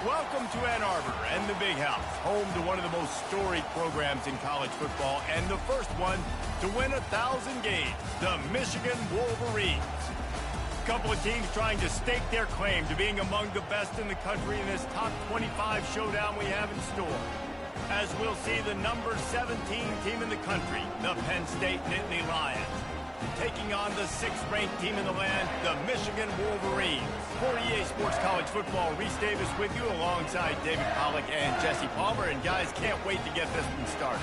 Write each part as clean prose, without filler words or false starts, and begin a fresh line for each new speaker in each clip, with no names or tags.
Welcome to Ann Arbor and the Big House, home to one of the most storied programs in college football and the first one to win 1,000 games, the Michigan Wolverines. A couple of teams trying to stake their claim to being among the best in the country in this top 25 showdown we have in store. As we'll see the number 17 team in the country, the Penn State Nittany Lions, taking on the 6th-ranked team in the land, the Michigan Wolverines. For EA Sports College Football, Reese Davis with you alongside David Pollack and Jesse Palmer. And guys, can't wait to get this one started.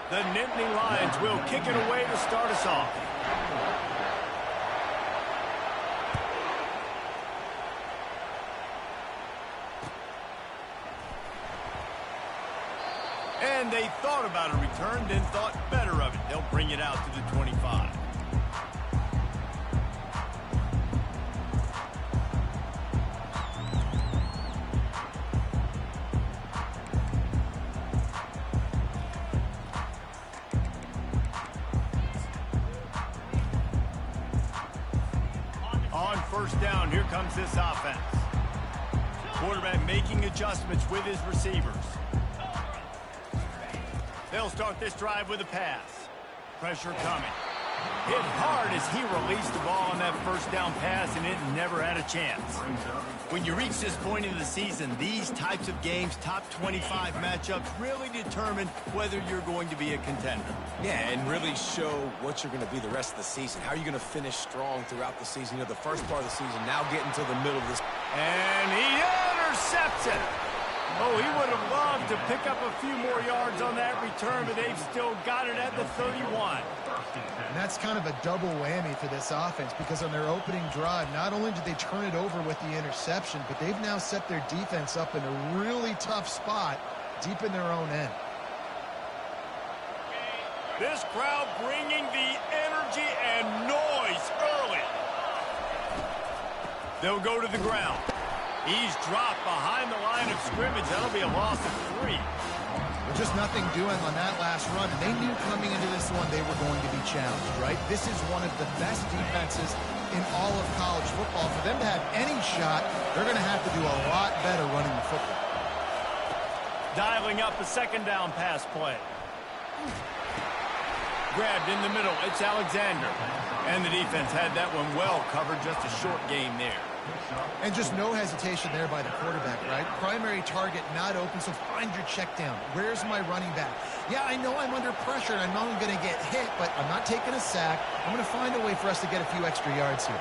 The Nittany Lions will kick it away to start us off. And they thought about a return, then thought better of it. They'll bring it out to the 25. On first down, here comes this offense. Quarterback making adjustments with his receivers. They'll start this drive with a pass. Pressure coming. Hit hard as he released the ball on that first down pass, and it never had a chance. When you reach this point in the season, these types of games, top 25 matchups, really determine whether you're going to be a contender.
Yeah, and really show what you're going to be the rest of the season. How are you going to finish strong throughout the season? You know, the first part of the season, now getting to the middle of this.
And he intercepts it. Oh, he would have loved to pick up a few more yards on that return, but they've still got it at the 31.
And that's kind of a double whammy for this offense, because on their opening drive, not only did they turn it over with the interception, but they've now set their defense up in a really tough spot deep in their own end.
This crowd bringing the energy and noise early. They'll go to the ground. He's dropped behind the line of scrimmage. That'll be a loss of 3.
With just nothing doing on that last run, and they knew coming into this one they were going to be challenged, right? This is one of the best defenses in all of college football. For them to have any shot, they're going to have to do a lot better running the football.
Dialing up a second down pass play. Grabbed in the middle. It's Alexander. And the defense had that one well covered. Just a short game there.
And just no hesitation there by the quarterback, right? Primary target not open, so find your check down. Where's my running back? Yeah, I know I'm under pressure, and I know I'm going to get hit, but I'm not taking a sack. I'm going to find a way for us to get a few extra yards here.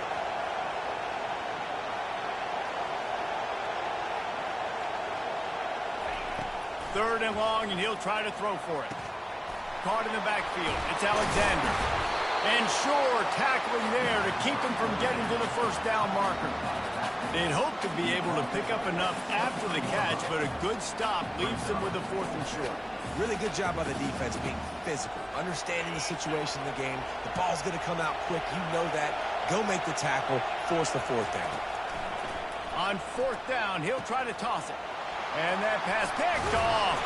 Third and long, and he'll try to throw for it. Caught in the backfield. It's Alexander. And sure, tackling there to keep him from getting to the first down marker. They'd hoped to be able to pick up enough after the catch, but a good stop leaves them with a 4th and short.
Really good job by the defense being physical, understanding the situation in the game. The ball's going to come out quick. You know that. Go make the tackle, force the 4th down.
On 4th down, he'll try to toss it. And that pass picked off.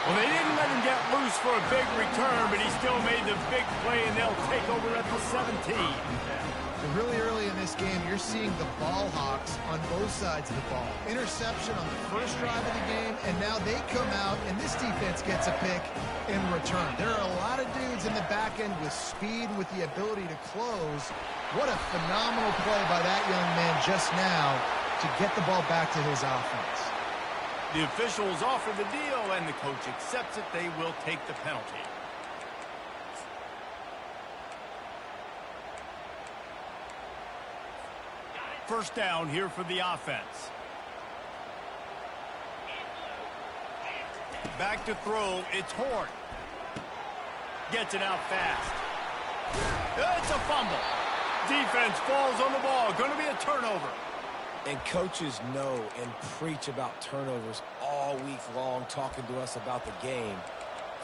Well, they didn't let him get loose for a big return, but he still made the big play, and they'll take over at the 17.
And really early in this game, you're seeing the ball hawks on both sides of the ball. Interception on the first drive of the game, and now they come out, and this defense gets a pick in return. There are a lot of dudes in the back end with speed, with the ability to close. What a phenomenal play by that young man just now to get the ball back to his offense.
The officials offer the deal, and the coach accepts it. They will take the penalty. First down here for the offense. Back to throw. It's Horn. Gets it out fast. It's a fumble. Defense falls on the ball. Going to be a turnover.
And coaches know and preach about turnovers all week long, talking to us about the game.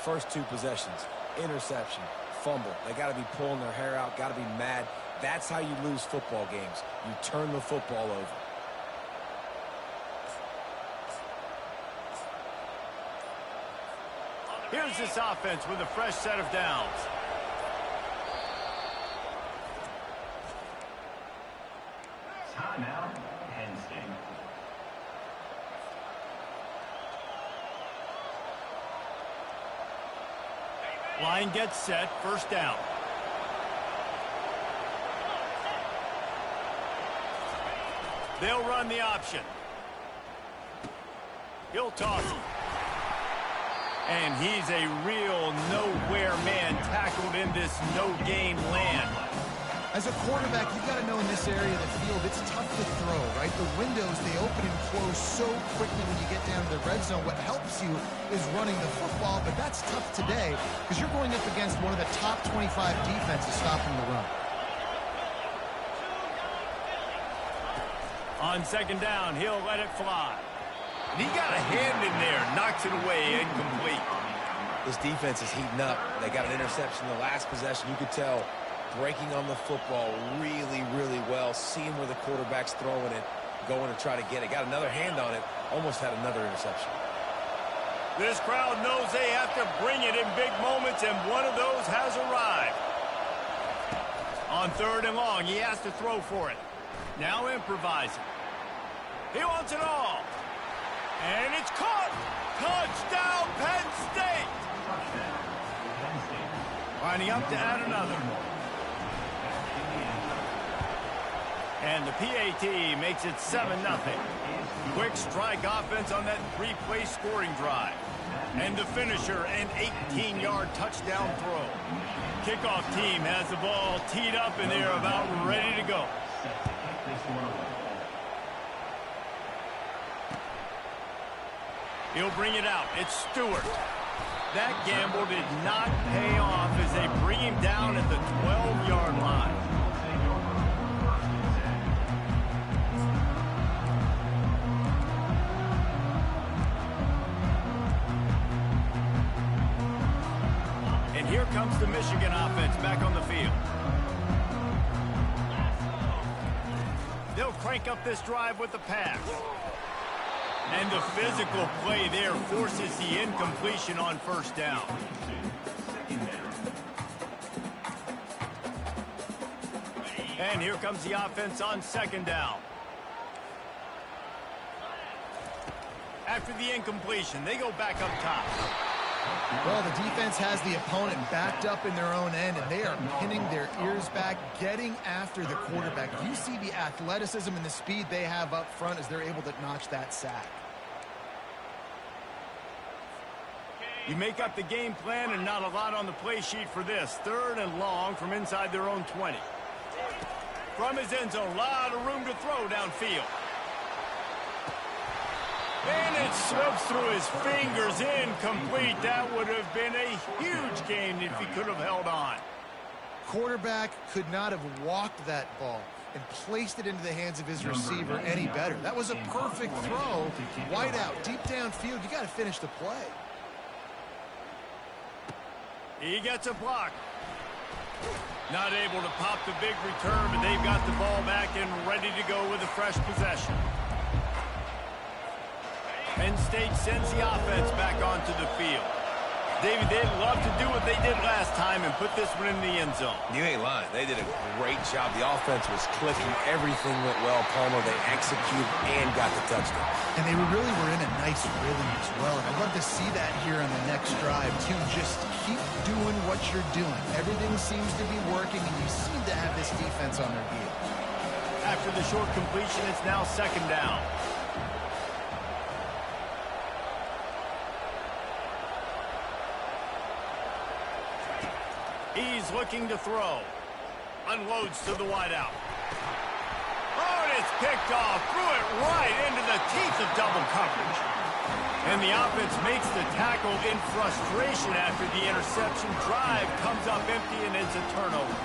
First 2 possessions, interception, fumble. They got to be pulling their hair out, got to be mad. That's how you lose football games. You turn the football over.
Here's this offense with a fresh set of downs.
Timeout, Penn State.
Line gets set, first down. They'll run the option. He'll toss it. And he's a real nowhere man tackled in this no-gain land.
As a quarterback, you've got to know in this area of the field, it's tough to throw, right? The windows, they open and close so quickly when you get down to the red zone. What helps you is running the football, but that's tough today because you're going up against one of the top 25 defenses stopping the run.
On second down, he'll let it fly. And he got a hand in there, knocks it away, incomplete.
This defense is heating up. They got an interception the last possession. You could tell breaking on the football really, really well, seeing where the quarterback's throwing it, going to try to get it. Got another hand on it, almost had another interception.
This crowd knows they have to bring it in big moments, and one of those has arrived. On third and long, he has to throw for it. Now improvising. He wants it all. And it's caught. Touchdown, Penn State. Lining up to add another. And the PAT makes it 7-0. Quick strike offense on that three-play scoring drive. And the finisher, an 18-yard touchdown throw. Kickoff team has the ball teed up and they're about ready to go. He'll bring it out. It's Stewart. That gamble did not pay off as they bring him down at the 12-yard line. And here comes the Michigan offense back on the field. They'll crank up this drive with the pass. And the physical play there forces the incompletion on first down. And here comes the offense on second down. After the incompletion, they go back up top.
Well, the defense has the opponent backed up in their own end, and they are pinning their ears back, getting after the quarterback. You see the athleticism and the speed they have up front as they're able to notch that sack.
You make up the game plan and not a lot on the play sheet for this. Third and long from inside their own 20. From his end zone, a lot of room to throw downfield. And it slips through his fingers, incomplete. That would have been a huge gain if he could have held on.
Quarterback could not have walked that ball and placed it into the hands of his receiver any better. That was a perfect throw. Wide out, deep downfield. You got to finish the play.
He gets a block. Not able to pop the big return, but they've got the ball back and ready to go with a fresh possession. Penn State sends the offense back onto the field. David, they'd love to do what they did last time and put this one in the end zone.
You ain't lying. They did a great job. The offense was clicking. Everything went well. Palmer, they executed and got the touchdown.
And they really were in a nice rhythm as well. And I'd love to see that here on the next drive, too. Just keep doing what you're doing. Everything seems to be working, and you seem to have this defense on their heels.
After the short completion, it's now second down. He's looking to throw. Unloads to the wideout. Oh, and it's picked off. Threw it right into the teeth of double coverage. And the offense makes the tackle in frustration after the interception. Drive comes up empty, and it's a turnover.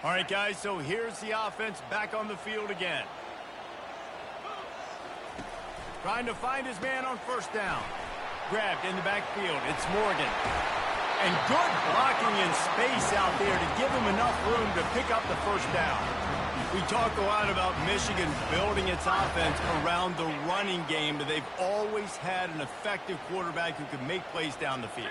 All right, guys, so here's the offense back on the field again. Trying to find his man on first down. Grabbed in the backfield. It's Morgan. And good blocking in space out there to give him enough room to pick up the first down. We talk a lot about Michigan building its offense around the running game, but they've always had an effective quarterback who can make plays down the field.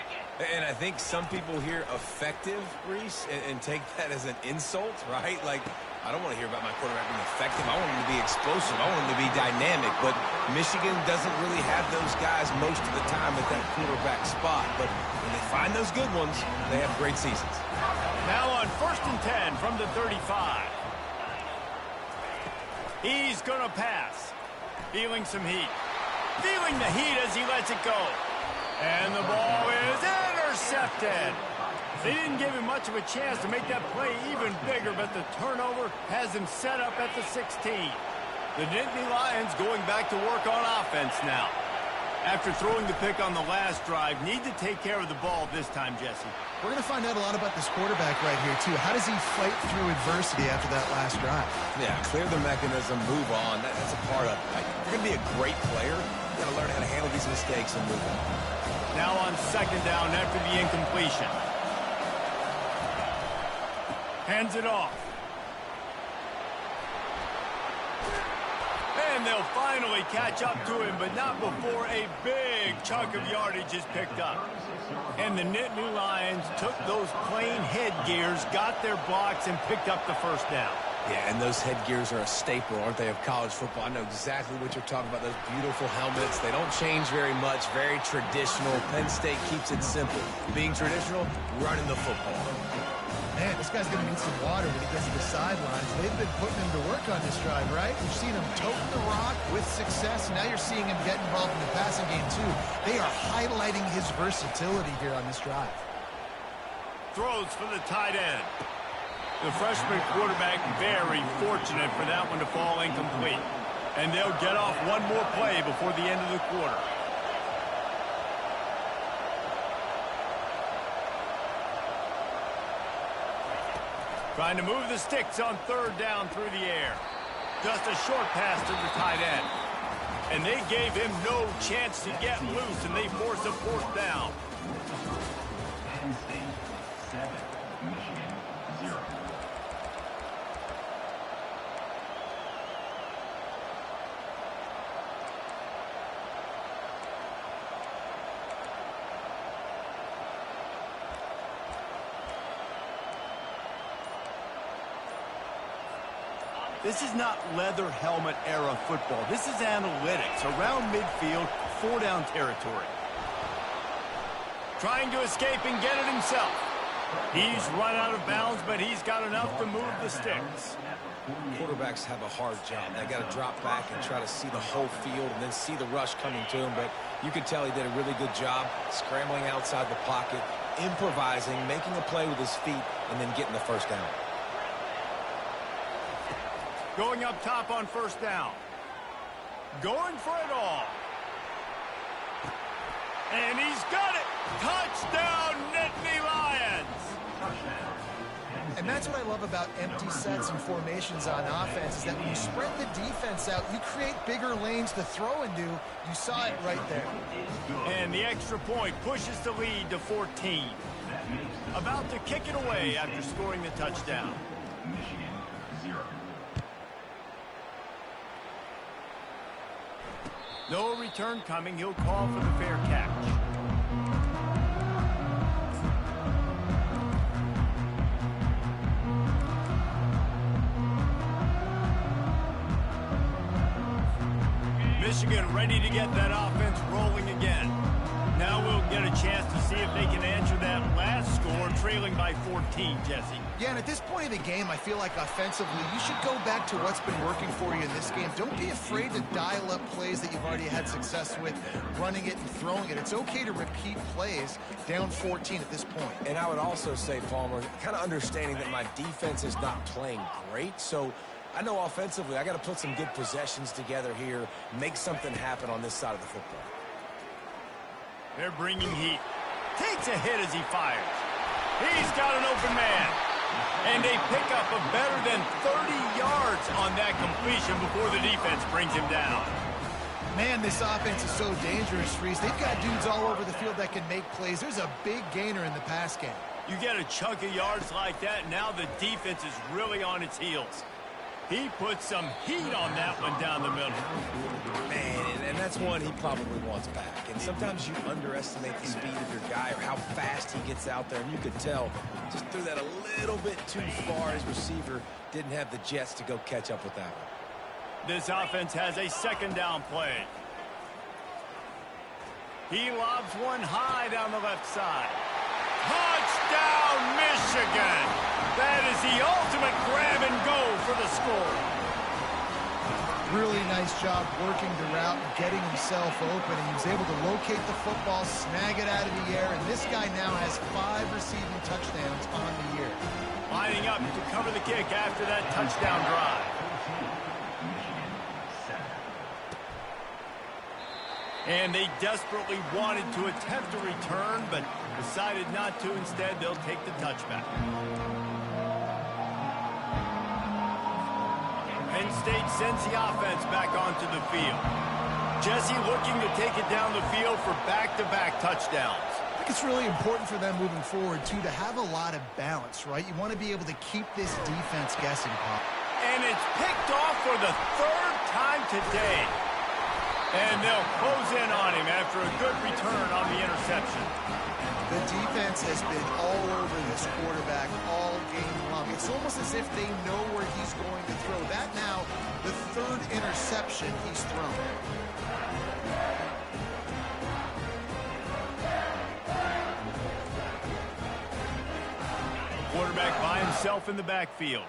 And I think some people hear effective, Reese, and take that as an insult, right? Like, I don't want to hear about my quarterback being effective. I want him to be explosive. I want him to be dynamic. But Michigan doesn't really have those guys most of the time at that quarterback spot. But when they find those good ones, they have great seasons.
Now on 1st and 10 from the 35. He's going to pass. Feeling some heat. Feeling the heat as he lets it go. And the ball is intercepted. They didn't give him much of a chance to make that play even bigger, but the turnover has him set up at the 16. The Nittany Lions going back to work on offense now. After throwing the pick on the last drive, need to take care of the ball this time, Jesse.
We're going to find out a lot about this quarterback right here, too. How does he fight through adversity after that last drive?
Yeah, clear the mechanism, move on. That's a part of it. Like, if you're going to be a great player, you got to learn how to handle these mistakes and move on.
Now on 2nd down after the incompletion. Hands it off. And they'll finally catch up to him, but not before a big chunk of yardage is picked up. And the Nittany Lions took those plain headgears, got their blocks, and picked up the first down.
Yeah, and those headgears are a staple, aren't they, of college football? I know exactly what you're talking about, those beautiful helmets. They don't change very much, very traditional. Penn State keeps it simple. Being traditional, running the football.
Man, this guy's going to need some water when he gets to the sidelines. They've been putting him to work on this drive, right? You've seen him tote the rock with success, and now you're seeing him get involved in the passing game, too. They are highlighting his versatility here on this drive.
Throws for the tight end. The freshman quarterback very fortunate for that one to fall incomplete. And they'll get off one more play before the end of the quarter. Trying to move the sticks on 3rd down through the air. Just a short pass to the tight end. And they gave him no chance to get loose, and they force a 4th down.
Penn State 7, Michigan 0.
This is not leather helmet era football. This is analytics. Around midfield, 4-down territory. Trying to escape and get it himself. He's run out of bounds, but he's got enough to move the sticks.
Quarterbacks have a hard job. They got to drop back and try to see the whole field and then see the rush coming to him. But you could tell he did a really good job scrambling outside the pocket, improvising, making a play with his feet, and then getting the first down.
Going up top on 1st down. Going for it all. And he's got it. Touchdown, Nittany Lions.
And that's what I love about empty sets and formations on offense, is that when you spread the defense out, you create bigger lanes to throw into. You saw it right there.
And the extra point pushes the lead to 14. About to kick it away after scoring the touchdown.
Michigan 0.
No return coming. He'll call for the fair catch. Michigan ready to get that offense rolling again. Now we'll get a chance to see if they can answer that last score, trailing by 14, Jesse.
Yeah, and at this point of the game, I feel like offensively, you should go back to what's been working for you in this game. Don't be afraid to dial up plays that you've already had success with, running it and throwing it. It's okay to repeat plays down 14 at this point.
And I would also say, Palmer, kind of understanding that my defense is not playing great, so I know offensively I got to put some good possessions together here, make something happen on this side of the football.
They're bringing heat. Takes a hit as he fires. He's got an open man. And they pick up a better than 30 yards on that completion before the defense brings him down.
Man, this offense is so dangerous, Reese. They've got dudes all over the field that can make plays. There's a big gainer in the pass game.
You get a chunk of yards like that, now the defense is really on its heels. He put some heat on that one down the middle.
Man, and that's one he probably wants back. And sometimes you underestimate the speed of your guy or how fast he gets out there. And you could tell just threw that a little bit too far. His receiver didn't have the jets to go catch up with that one.
This offense has a second down play. He lobs one high down the left side. Touchdown, Michigan! That is the ultimate grab and go for the score.
Really nice job working the route and getting himself open. And he was able to locate the football, snag it out of the air, and this guy now has 5 receiving touchdowns on the year.
Lining up to cover the kick after that touchdown drive. And they desperately wanted to attempt a return, but decided not to. Instead, they'll take the touchback. Penn State sends the offense back onto the field. Jesse looking to take it down the field for back-to-back touchdowns.
I think it's really important for them moving forward, too, to have a lot of balance, right? You want to be able to keep this defense guessing, Pop.
And it's picked off for the 3rd time today. And they'll close in on him after a good return on the interception.
The defense has been all over this quarterback all game long. It's almost as if they know where he's going to throw. That now, the 3rd interception he's thrown.
Quarterback by himself in the backfield.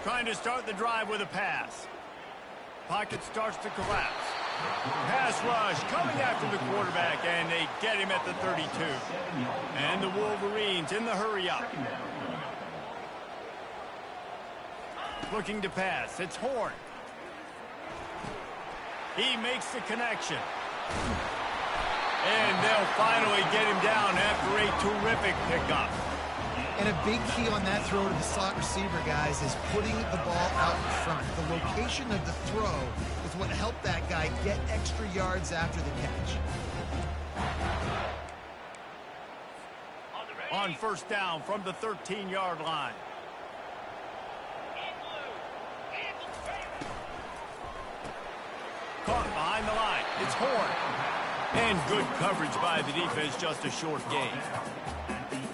Trying to start the drive with a pass. Pocket starts to collapse. Pass rush coming after the quarterback, and they get him at the 32. And the Wolverines in the hurry up. Looking to pass. It's Horn. He makes the connection. And they'll finally get him down after a terrific pickup.
And a big key on that throw to the slot receiver, guys, is putting the ball out in front. The location of the throw is what helped that guy get extra yards after the catch.
On first down from the 13-yard line. Caught behind the line. It's Horn. And good coverage by the defense, just a short gain.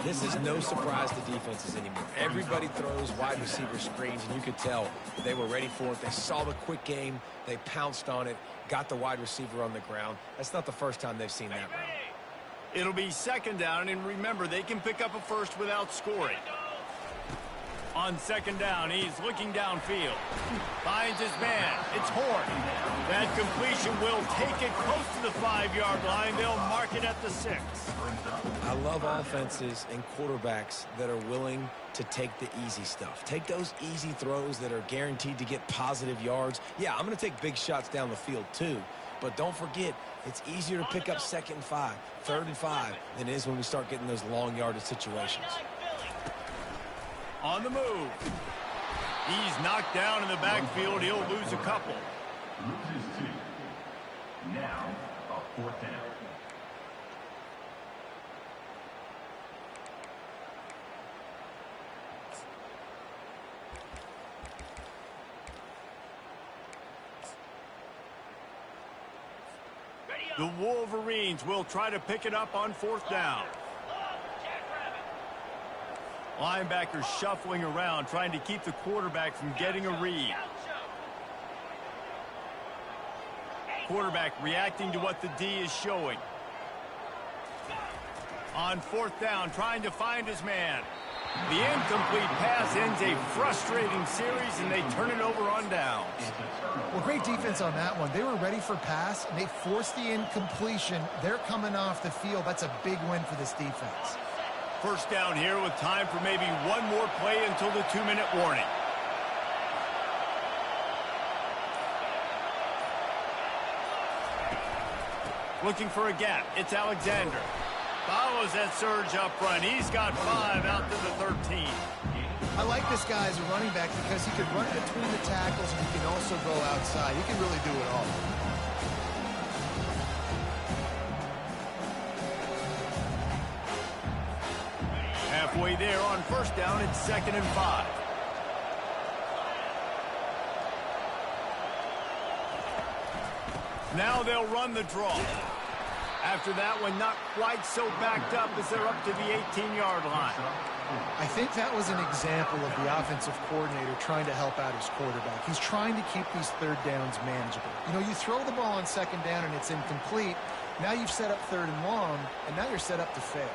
This is no surprise to defenses anymore. Everybody throws wide receiver screens, and you could tell they were ready for it. They saw the quick game. They pounced on it, got the wide receiver on the ground. That's not the first time they've seen that route.
It'll be second down, and remember, they can pick up a first without scoring. On second down, he's looking downfield. Finds his man. It's Horn. That completion will take it close to the 5-yard line. They'll mark it at the 6.
I love offenses and quarterbacks that are willing to take the easy stuff. Take those easy throws that are guaranteed to get positive yards. Yeah, I'm going to take big shots down the field too. But don't forget, it's easier to pick up 2nd and 5, 3rd and 5 than it is when we start getting those long yardage situations.
On the move. He's knocked down in the backfield. He'll lose a couple.
Loses 2. Now, a 4th down.
The Wolverines will try to pick it up on 4th down. Linebackers shuffling around, trying to keep the quarterback from getting a read. Quarterback reacting to what the D is showing. On 4th down, trying to find his man. The incomplete pass ends a frustrating series, and they turn it over on downs.
Well, great defense on that one. They were ready for pass, and they forced the incompletion. They're coming off the field. That's a big win for this defense.
First down here with time for maybe one more play until the 2-minute warning. Looking for a gap. It's Alexander. Follows that surge up front. He's got 5 out to the 13.
I like this guy as a running back because he can run between the tackles and he can also go outside. He can really do it all.
Halfway there on first down, it's 2nd and 5. Now they'll run the draw. After that one, not quite so backed up as they're up to the 18-yard line.
I think that was an example of the offensive coordinator trying to help out his quarterback. He's trying to keep these third downs manageable. You know, you throw the ball on 2nd down and it's incomplete. Now you've set up 3rd and long, and now you're set up to fail.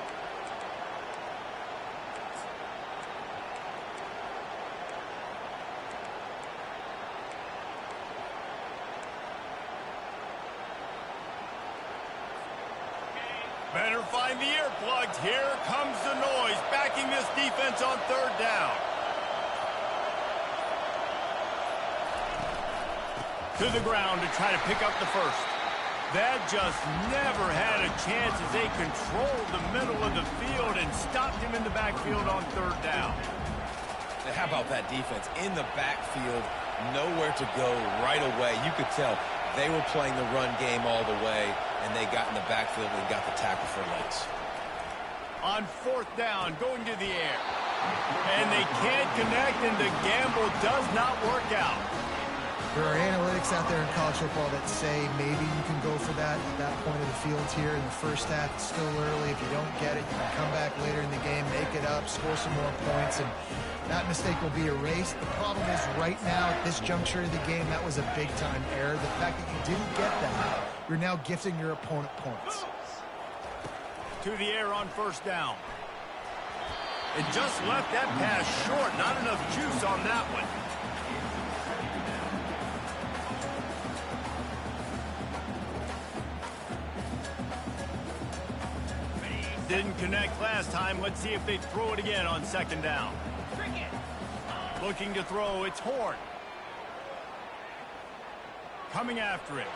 Better find the earplugs. Here comes the noise, backing this defense on 3rd down. To the ground to try to pick up the first. That just never had a chance as they controlled the middle of the field and stopped him in the backfield on 3rd down.
How about that defense? In the backfield, nowhere to go right away. You could tell they were playing the run game all the way, and they got in the backfield and got the tackle for Lynch.
On 4th down, going to the air. And they can't connect, and the gamble does not work out.
There are analytics out there in college football that say maybe you can go for that at that point of the field here in the first half. It's still early. If you don't get it, you can come back later in the game, make it up, score some more points, and that mistake will be erased. The problem is right now at this juncture of the game, that was a big-time error. The fact that you didn't get that, you're now gifting your opponent points.
To the air on 1st down. It just left that pass short. Not enough juice on that one. Didn't connect last time. Let's see if they throw it again on 2nd down. Looking to throw, it's Horn. Coming after it.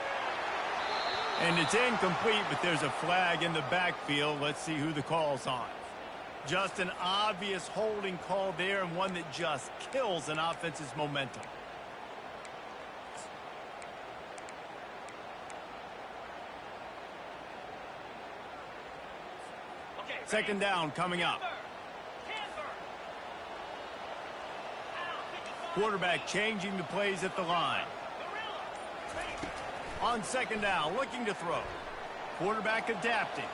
And it's incomplete, but there's a flag in the backfield. Let's see who the call's on. Just an obvious holding call there, and one that just kills an offense's momentum. Second down coming up. Quarterback changing the plays at the line. On 2nd down, looking to throw. Quarterback adapting.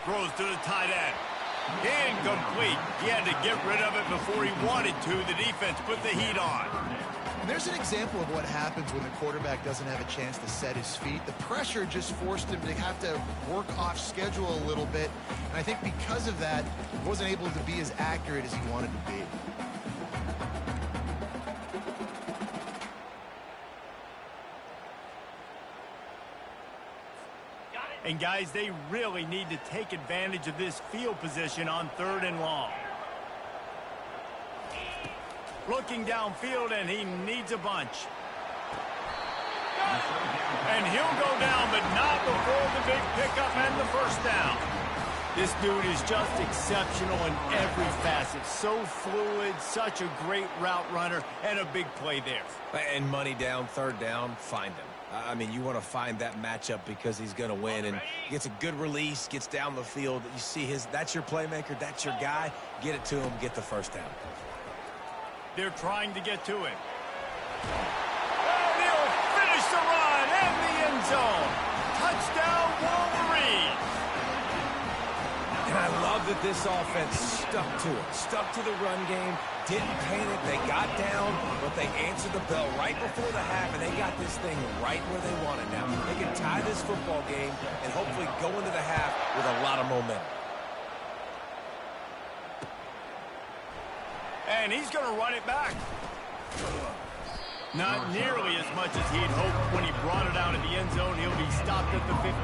Throws to the tight end. Incomplete. He had to get rid of it before he wanted to. The defense put the heat on.
And there's an example of what happens when the quarterback doesn't have a chance to set his feet. The pressure just forced him to have to work off schedule a little bit. And I think because of that, he wasn't able to be as accurate as he wanted to be.
And guys, they really need to take advantage of this field position on 3rd and long. Looking downfield, and he needs a bunch. And he'll go down, but not before the big pickup and the 1st down. This dude is just exceptional in every facet. So fluid, such a great route runner, and a big play there.
And money down, 3rd down, find him. I mean, you want to find that matchup because he's going to win, and gets a good release, gets down the field. You see that's your playmaker, that's your guy. Get it to him, get the 1st down.
They're trying to get to it. And he'll finish the run in the end zone. Touchdown, Wolverine.
And I love that this offense stuck to it. Stuck to the run game, didn't panic. They got down, but they answered the bell right before the half, and they got this thing right where they want it now. They can tie this football game and hopefully go into the half with a lot of momentum.
And he's going to run it back. Not nearly as much as he'd hoped when he brought it out of the end zone. He'll be stopped at the 15.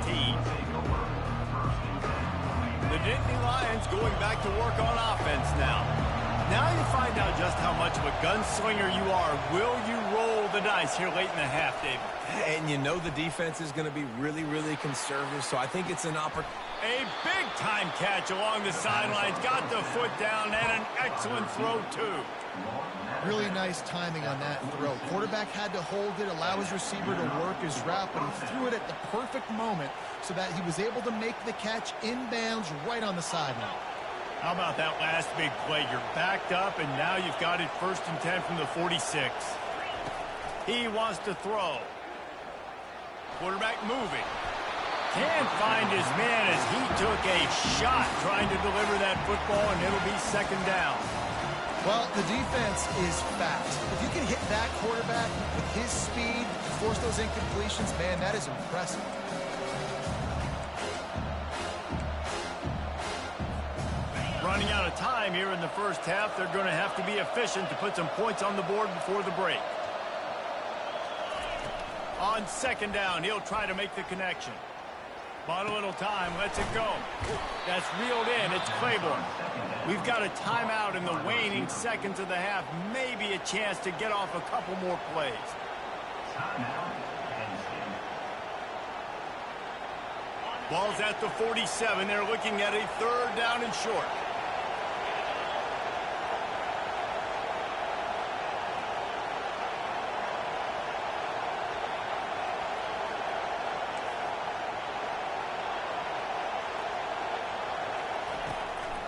The Nittany Lions going back to work on offense now. Now you find out just how much of a gunslinger you are. Will you roll the dice here late in the half, David?
And you know the defense is going to be really, really conservative, so I think it's an opportunity.
A big-time catch along the sidelines. Got the foot down, and an excellent throw, too.
Really nice timing on that throw. Quarterback had to hold it, allow his receiver to work his route, but he threw it at the perfect moment so that he was able to make the catch inbounds right on the sideline.
How about that last big play? You're backed up, and now you've got it 1st and 10 from the 46. He wants to throw. Quarterback moving. Can't find his man as he took a shot trying to deliver that football, and it'll be 2nd down.
Well, the defense is fast. If you can hit that quarterback with his speed, force those incompletions, man, that is impressive.
Running out of time here in the first half. They're going to have to be efficient to put some points on the board before the break. On 2nd down, he'll try to make the connection. Bought a little time, lets it go. That's reeled in, it's Claiborne. We've got a timeout in the waning seconds of the half. Maybe a chance to get off a couple more plays. Ball's at the 47. They're looking at a 3rd down and short.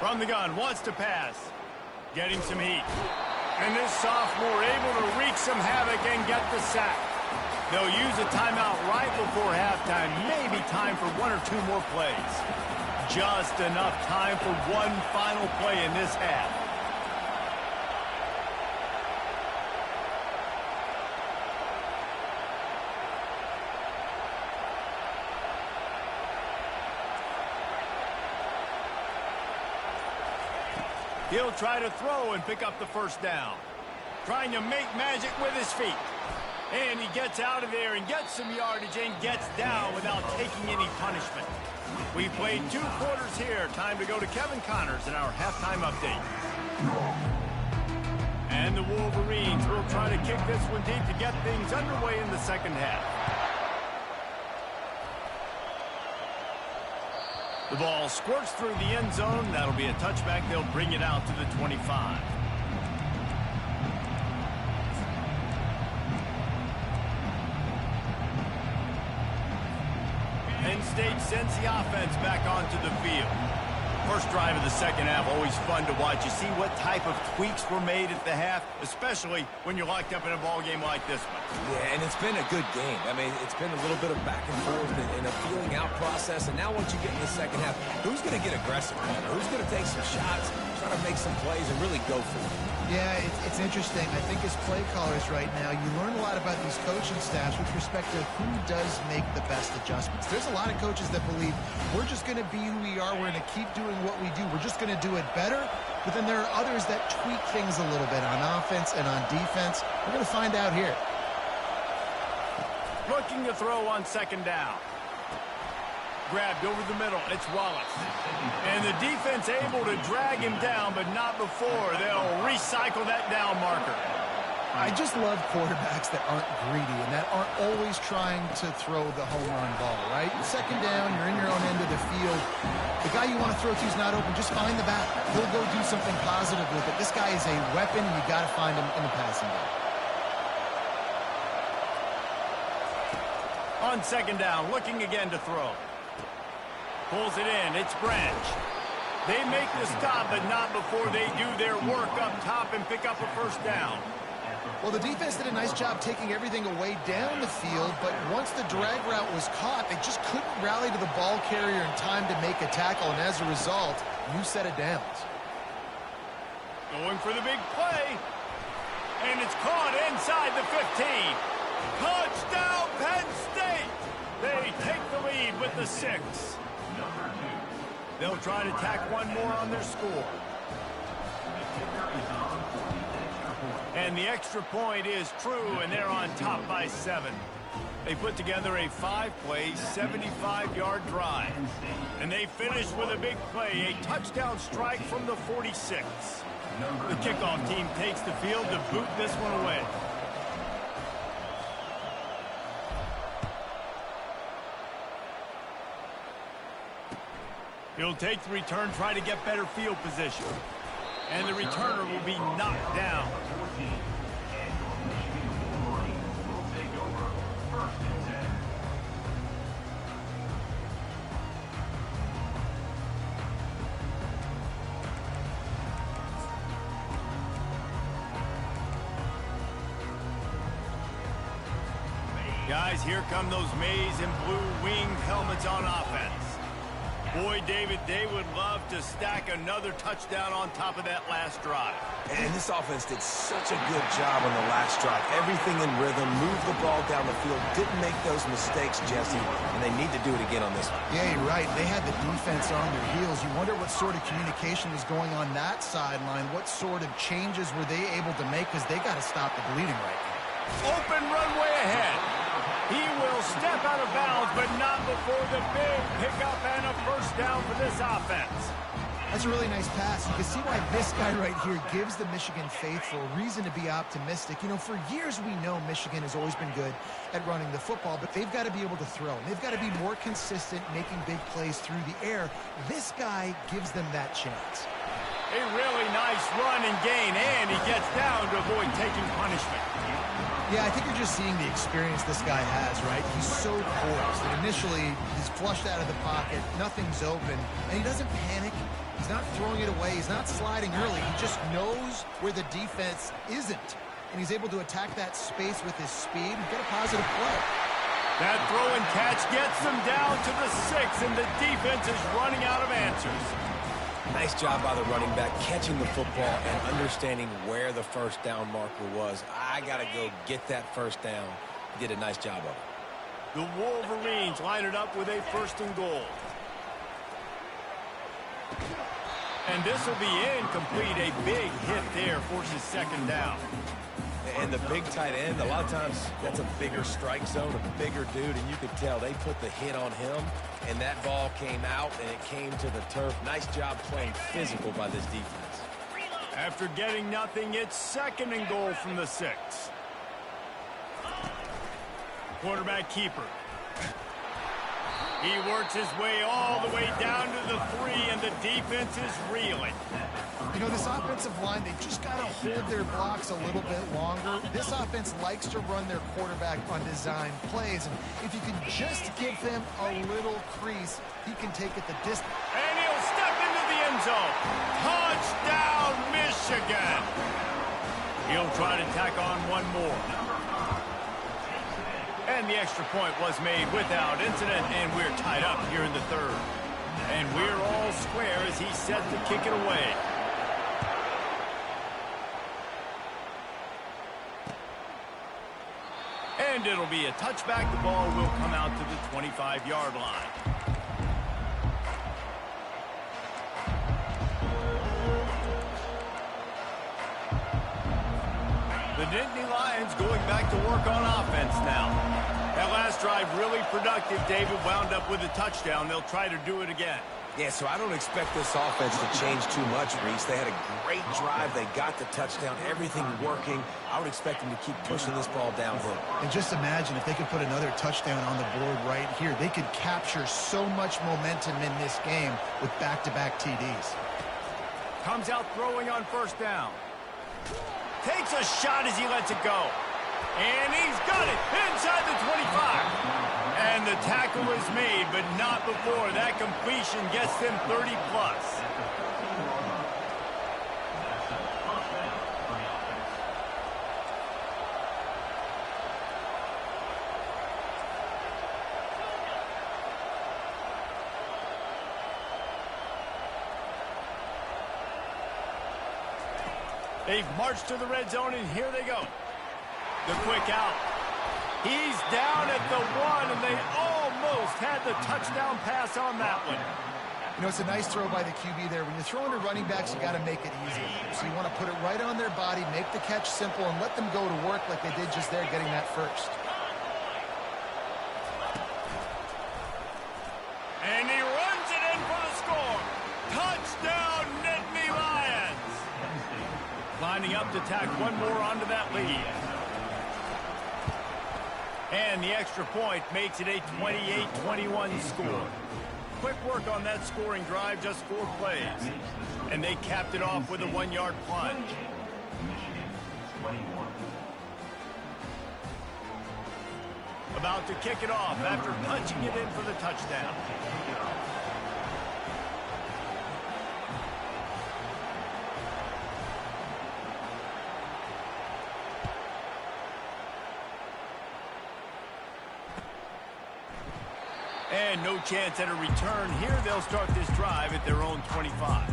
From the gun, wants to pass. Getting some heat. And this sophomore able to wreak some havoc and get the sack. They'll use a timeout right before halftime. Maybe time for 1 or 2 more plays. Just enough time for one final play in this half. He'll try to throw and pick up the 1st down. Trying to make magic with his feet. And he gets out of there and gets some yardage and gets down without taking any punishment. We've played 2 quarters here. Time to go to Kevin Connors in our halftime update. And the Wolverines will try to kick this one deep to get things underway in the 2nd half. The ball squirts through the end zone. That'll be a touchback. They'll bring it out to the 25. Penn State sends the offense back onto the field. First drive of the 2nd half, always fun to watch. You see what type of tweaks were made at the half, especially when you're locked up in a ball game like this one.
Yeah, and it's been a good game. I mean, it's been a little bit of back and forth and a feeling out process. And now once you get in the 2nd half, who's going to get aggressive? Who's going to take some shots, try to make some plays, and really go for it?
Yeah, it's interesting. I think as play callers right now, you learn a lot about these coaching staffs with respect to who does make the best adjustments. There's a lot of coaches that believe we're just going to be who we are. We're going to keep doing what we do. We're just going to do it better. But then there are others that tweak things a little bit on offense and on defense. We're going to find out here.
Looking to throw on 2nd down. Grabbed over the middle. It's Wallace. And the defense able to drag him down, but not before. They'll recycle that down marker.
I just love quarterbacks that aren't greedy and that aren't always trying to throw the home run ball, right? 2nd down, you're in your own end of the field. The guy you want to throw to is not open. Just find the back. He'll go do something positive with it. This guy is a weapon. You got to find him in the passing game.
On 2nd down, looking again to throw. Pulls it in. It's Branch. They make the stop, but not before they do their work up top and pick up a 1st down.
Well, the defense did a nice job taking everything away down the field, but once the drag route was caught, they just couldn't rally to the ball carrier in time to make a tackle, and as a result, new set of downs.
Going for the big play. And it's caught inside the 15. Touchdown, Penn State! They take the lead with the 6. They'll try to tack one more on their score. And the extra point is true, and they're on top by 7. They put together a 5-play, 75-yard drive. And they finish with a big play, a touchdown strike from the 46. The kickoff team takes the field to boot this one away. He'll take the return, try to get better field position. And the returner will be knocked down. Guys, here come those maize and blue winged helmets on offense. Boy, David, they would love to stack another touchdown on top of that last drive.
And this offense did such a good job on the last drive. Everything in rhythm, moved the ball down the field, didn't make those mistakes, Jesse, and they need to do it again on this one.
Yeah, you're right. They had the defense on their heels. You wonder what sort of communication was going on that sideline. What sort of changes were they able to make, because they got to stop the bleeding right now.
Open runway ahead. He will step out of bounds, but not before the big pickup and a first down for this offense.
That's a really nice pass. You can see why this guy right here gives the Michigan faithful reason to be optimistic. You know, for years we know Michigan has always been good at running the football, but they've got to be able to throw. They've got to be more consistent making big plays through the air. This guy gives them that chance.
A really nice run and gain, and he gets down to avoid taking punishment.
Yeah, I think you're just seeing the experience this guy has, right? He's so poised that initially he's flushed out of the pocket, nothing's open, and he doesn't panic. He's not throwing it away. He's not sliding early. He just knows where the defense isn't, and he's able to attack that space with his speed and get a positive play.
That throw and catch gets them down to the 6, and the defense is running out of answers.
Nice job by the running back, catching the football and understanding where the first down marker was. I got to go get that first down. He did a nice job of it.
The Wolverines line it up with a 1st and goal. And this will be incomplete. A big hit there forces 2nd down.
And the big tight end, a lot of times that's a bigger strike zone, a bigger dude, and you could tell they put the hit on him, and that ball came out, and it came to the turf. Nice job playing physical by this defense.
After getting nothing, it's 2nd and goal from the 6. Quarterback keeper. He works his way all the way down to the 3, and the defense is reeling.
You know, this offensive line, they've just got to hold their blocks a little bit longer. This offense likes to run their quarterback on design plays, and if you can just give him a little crease, he can take it the distance.
And he'll step into the end zone. Touchdown, Michigan! He'll try to tack on one more. And the extra point was made without incident, and we're tied up here in the 3rd. And we're all square as he's set to kick it away. And it'll be a touchback. The ball will come out to the 25-yard line. The Nittany Lions going back to work on offense now. That last drive really productive. David wound up with a touchdown. They'll try to do it again.
Yeah, so I don't expect this offense to change too much, Reese. They had a great drive. They got the touchdown. Everything working. I would expect them to keep pushing this ball downhill.
And just imagine if they could put another touchdown on the board right here. They could capture so much momentum in this game with back-to-back TDs.
Comes out throwing on 1st down. Takes a shot as he lets it go. And he's got it inside the 25. And the tackle is made, but not before that completion gets them 30+. They've marched to the red zone, and here they go. The quick out. He's down at the 1, and they almost had the touchdown pass on that one.
You know, it's a nice throw by the QB there. When you're throwing to running backs, you got to make it easy. So you want to put it right on their body, make the catch simple, and let them go to work like they did just there, getting that first.
And he runs it in for the score. Touchdown, Nittany Lions. to tack one more onto that lead. And the extra point makes it a 28-21 score. Quick work on that scoring drive, just 4 plays. And they capped it off with a 1-yard plunge. About to kick it off after punching it in for the touchdown. And no chance at a return here. They'll start this drive at their own 25.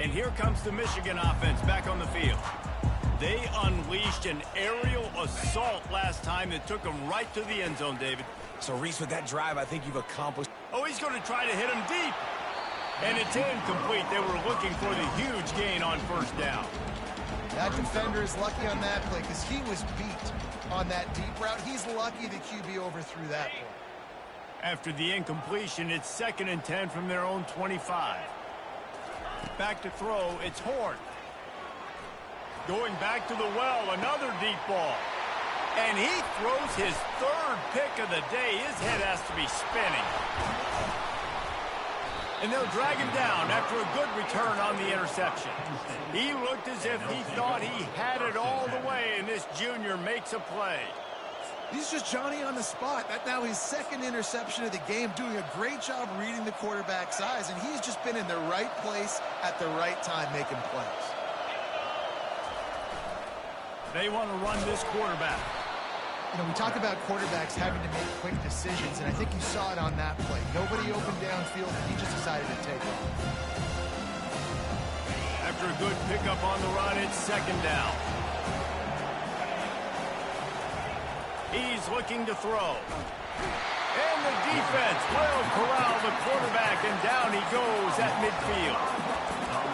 And here comes the Michigan offense back on the field. They unleashed an aerial assault last time that took them right to the end zone, David.
So, Reese, with that drive, I think you've accomplished...
Oh, he's going to try to hit him deep. And it's incomplete. They were looking for the huge gain on first down.
That defender is lucky on that play because he was beat on that deep route. He's lucky the QB overthrew that play.
After the incompletion, it's 2nd and 10 from their own 25. Back to throw, it's Horn. Going back to the well, another deep ball. And he throws his 3rd pick of the day. His head has to be spinning. And they'll drag him down after a good return on the interception. He looked as if he thought he had it all the way, and this junior makes a play.
He's just Johnny on the spot. That's now his 2nd interception of the game, doing a great job reading the quarterback's eyes, and he's just been in the right place at the right time making plays.
They want to run this quarterback.
You know, we talk about quarterbacks having to make quick decisions, and I think you saw it on that play. Nobody opened downfield, and he just decided to take off.
After a good pickup on the run, it's 2nd down. He's looking to throw. And the defense will corral the quarterback, and down he goes at midfield.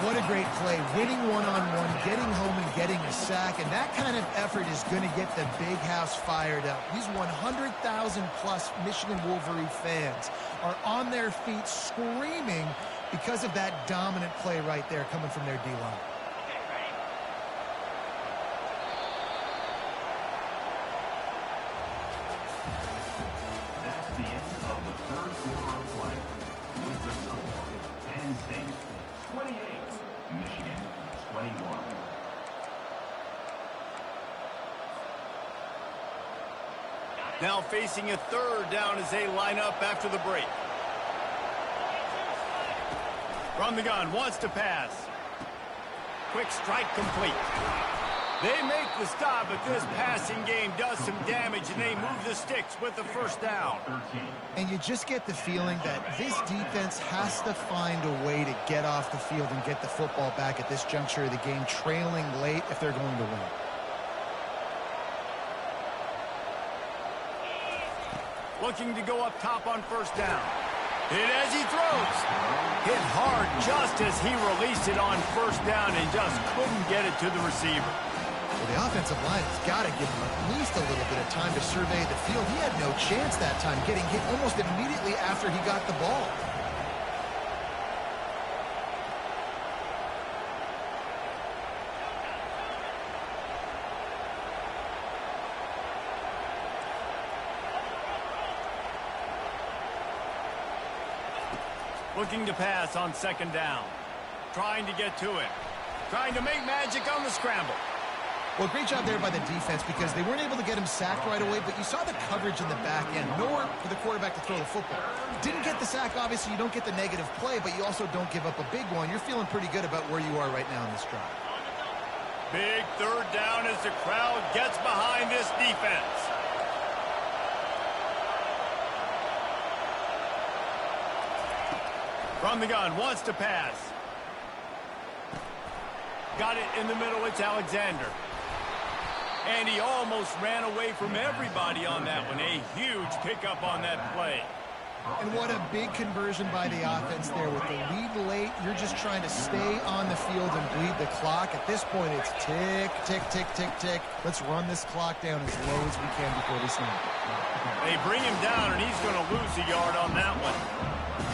What a great play. Winning one-on-one, getting home and getting a sack, and that kind of effort is going to get the big house fired up. These 100,000-plus Michigan Wolverine fans are on their feet screaming because of that dominant play right there coming from their D-line.
That's the end of the 3rd quarter of play. With the score, Penn State 28, Michigan 21.
Now facing a 3rd down as they line up after the break. From the gun, wants to pass. Quick strike complete. They make the stop, but this passing game does some damage, and they move the sticks with the 1st down.
And you just get the feeling that this defense has to find a way to get off the field and get the football back at this juncture of the game, trailing late if they're going to win.
Looking to go up top on 1st down. Hit as he throws. Hit hard just as he released it on 1st down and just couldn't get it to the receiver.
Well, the offensive line has got to give him at least a little bit of time to survey the field. He had no chance that time, getting hit almost immediately after he got the ball.
Looking to pass on 2nd down. Trying to get to it. Trying to make magic on the scramble.
Well, great job there by the defense because they weren't able to get him sacked right away, but you saw the coverage in the back end. Nowhere for the quarterback to throw the football. Didn't get the sack, obviously. You don't get the negative play, but you also don't give up a big one. You're feeling pretty good about where you are right now in this drive.
Big 3rd down as the crowd gets behind this defense. From the gun, wants to pass. Got it in the middle, it's Alexander. And he almost ran away from everybody on that one. A huge pickup on that play.
And what a big conversion by the offense there. With the lead late, you're just trying to stay on the field and bleed the clock. At this point, it's tick, tick, tick, tick, tick. Let's run this clock down as low as we can before they snap.
They bring him down, and he's going to lose a yard on that one.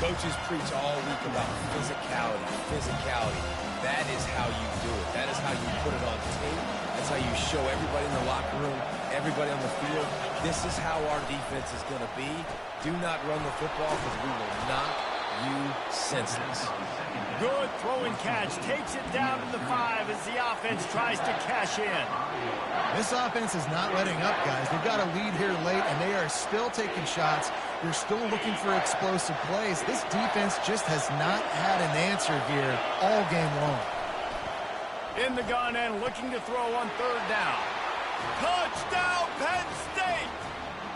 Coaches preach all week about physicality, physicality. That is how you do it. That is how you put it on tape. That's how you show everybody in the locker room, everybody on the field. This is how our defense is going to be. Do not run the football because we will knock you senseless.
Good throw and catch. Takes it down to the 5 as the offense tries to cash in.
This offense is not letting up, guys. They've got a lead here late, and they are still taking shots. They're still looking for explosive plays. This defense just has not had an answer here all game long.
In the gun and looking to throw on 3rd down. Touchdown, Penn State!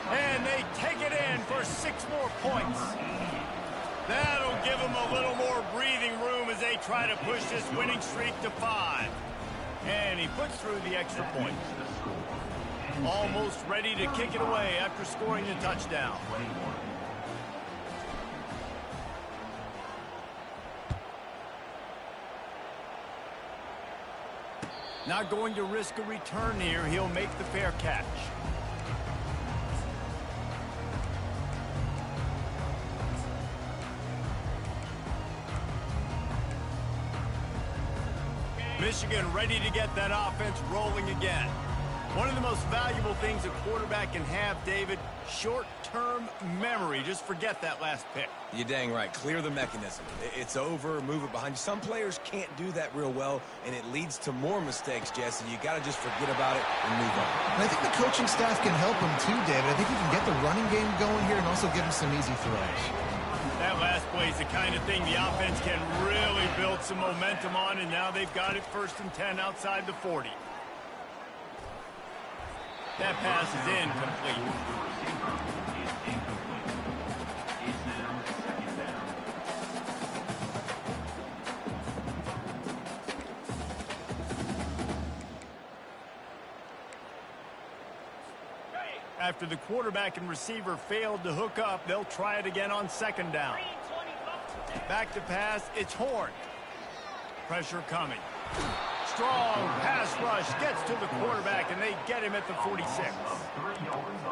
And they take it in for 6 more points. That'll give them a little more breathing room as they try to push this winning streak to 5. And he puts through the extra point. Almost ready to kick it away after scoring the touchdown. Not going to risk a return here. He'll make the fair catch. Michigan ready to get that offense rolling again. One of the most valuable things a quarterback can have, David, short-term memory. Just forget that last pick.
You're dang right. Clear the mechanism. It's over, move it behind you. Some players can't do that real well, and it leads to more mistakes, Jesse. You got to just forget about it and move on.
And I think the coaching staff can help him too, David. I think he can get the running game going here and also give him some easy throws.
That last play is the kind of thing the offense can really build some momentum on, and now they've got it 1st and 10 outside the 40. That pass is incomplete. After the quarterback and receiver failed to hook up, they'll try it again on 2nd down. Back to pass, it's Horn. Pressure coming. Strong pass rush gets to the quarterback, and they get him at the 46.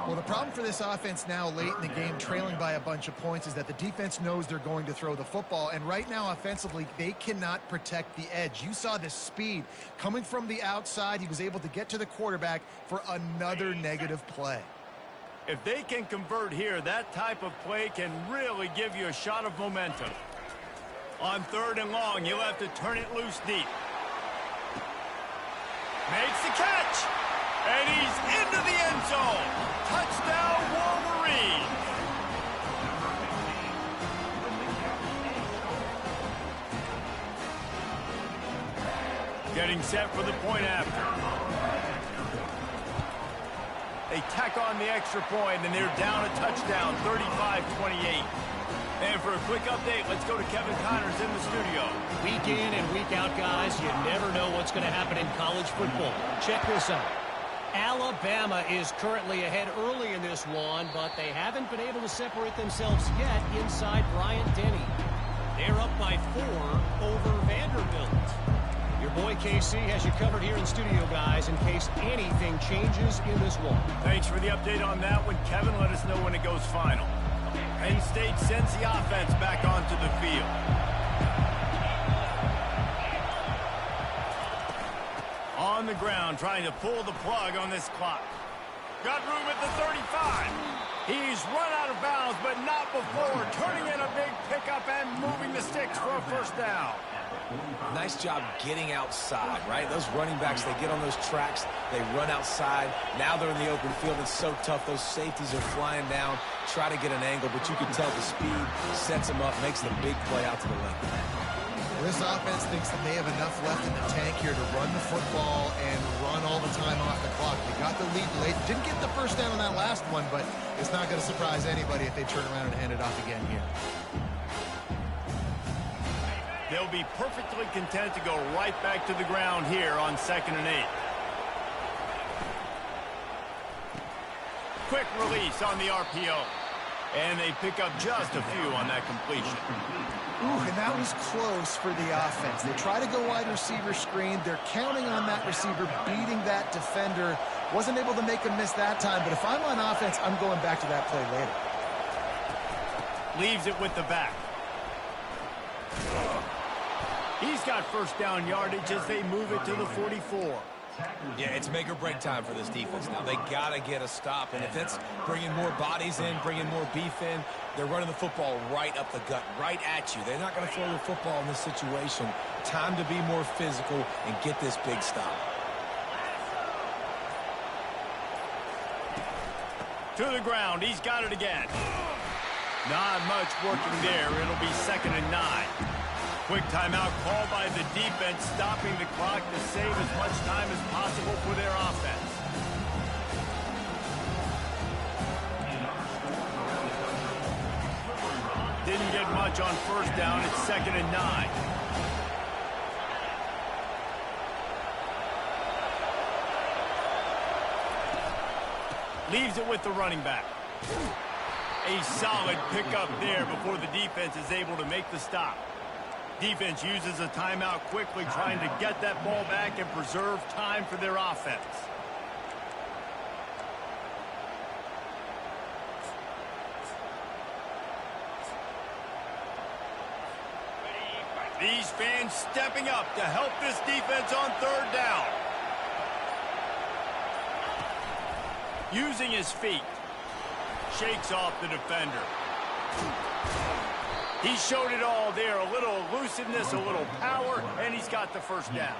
Well, the problem for this offense now late in the game, trailing by a bunch of points, is that the defense knows they're going to throw the football. And right now, offensively, they cannot protect the edge. You saw the speed coming from the outside. He was able to get to the quarterback for another negative play.
If they can convert here, that type of play can really give you a shot of momentum. On 3rd and long, you'll have to turn it loose deep. Makes the catch, and he's into the end zone. Touchdown, Wolverine. Getting set for the point after. They tack on the extra point, and they're down a touchdown, 35-28. And for a quick update, let's go to Kevin Connors in the studio.
Week in and week out, guys, you never know what's going to happen in college football. Check this out. Alabama is currently ahead early in this one, but they haven't been able to separate themselves yet inside Bryant-Denny. They're up by 4 over Vanderbilt. Your boy KC has you covered here in studio, guys, in case anything changes in this one.
Thanks for the update on that one, Kevin. Let us know when it goes final. Penn State sends the offense back onto the field. On the ground, trying to pull the plug on this clock. Got room at the 35. He's run out of bounds, but not before turning in a big pickup and moving the sticks for a 1st down.
Nice job getting outside, right? Those running backs, they get on those tracks, they run outside. Now they're in the open field. It's so tough. Those safeties are flying down, try to get an angle, but you can tell the speed sets them up, makes the big play out to the left.
Well, this offense thinks that they have enough left in the tank here to run the football and run all the time off the clock. They got the lead late. Didn't get the 1st down on that last one, but it's not going to surprise anybody if they turn around and hand it off again here.
They'll be perfectly content to go right back to the ground here on 2nd and 8. Quick release on the RPO. And they pick up just a few on that completion.
Ooh, and that was close for the offense. They try to go wide receiver screen. They're counting on that receiver beating that defender. Wasn't able to make him miss that time, but if I'm on offense, I'm going back to that play later.
Leaves it with the back. He's got first down yardage as they move it to the 44.
Yeah, it's make or break time for this defense now. They got to get a stop, and if it's bringing more bodies in, bringing more beef in, they're running the football right up the gut, right at you. They're not going to throw the football in this situation. Time to be more physical and get this big stop.
To the ground. He's got it again. Not much working there. It'll be 2nd and 9. Quick timeout called by the defense, stopping the clock to save as much time as possible for their offense. Didn't get much on first down. It's 2nd and 9. Leaves it with the running back. A solid pickup there before the defense is able to make the stop. Defense uses a timeout quickly, trying to get that ball back and preserve time for their offense. These fans stepping up to help this defense on 3rd down. Using his feet. Shakes off the defender. He showed it all there. A little elusiveness, a little power, and he's got the first down.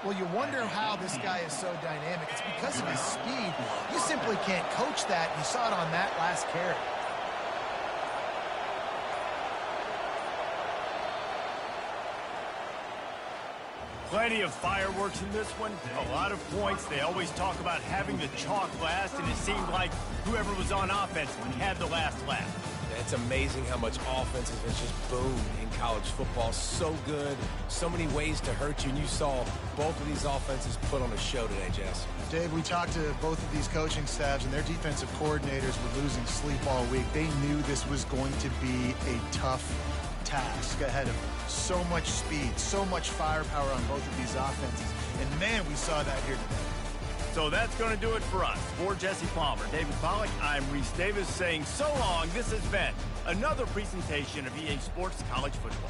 Well, you wonder how this guy is so dynamic. It's because of his speed. You simply can't coach that. You saw it on that last carry.
Plenty of fireworks in this one. A lot of points. They always talk about having the chalk last, and it seemed like whoever was on offense had the last laugh.
It's amazing how much offenses has just boomed in college football. So good, so many ways to hurt you, and you saw both of these offenses put on a show today, Jess.
Dave, we talked to both of these coaching staffs, and their defensive coordinators were losing sleep all week. They knew this was going to be a tough task ahead of them. So much speed, so much firepower on both of these offenses, and man, we saw that here today.
So that's going to do it for us. For Jesse Palmer, David Pollack, I'm Reese Davis saying so long. This has been another presentation of EA Sports College Football.